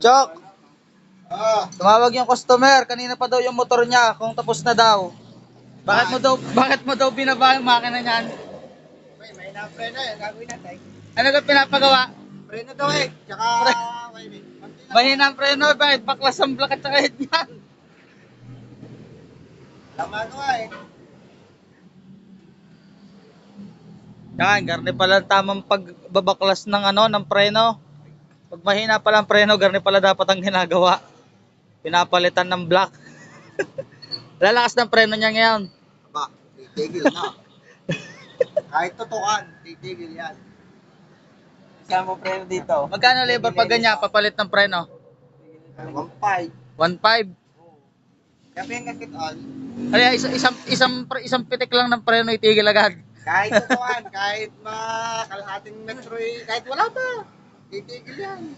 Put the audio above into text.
Chok, tumawag yung customer. Kanina pa daw yung motor niya kung tapos na daw. Bakit mo daw binaba yung makina niyan? May na-preno eh. Gagawin natin. Ano ka pinapagawa? Preno daw eh. Tsaka, Mahina ang preno, bakit baklas ang block at saka head niyan? tama ko eh. Yan, garni pala tamang pagbabaklas ng ng preno. Pag mahina pala ang preno, garni pala dapat ang ginagawa. Pinapalitan ng block. Lalakas ng preno niya ngayon. Aba, titigil na. Kahit tutukan, titigil yan. Isama mo preno dito. Magkano labor pag ganyan, papalit ng preno? 1.5. 1.5. Kaya yung gagitan, Kaya isang pitik lang ng preno itigil agad. kahit tutukan, kahit makalahating metro eh, kahit wala pa, titigil yan.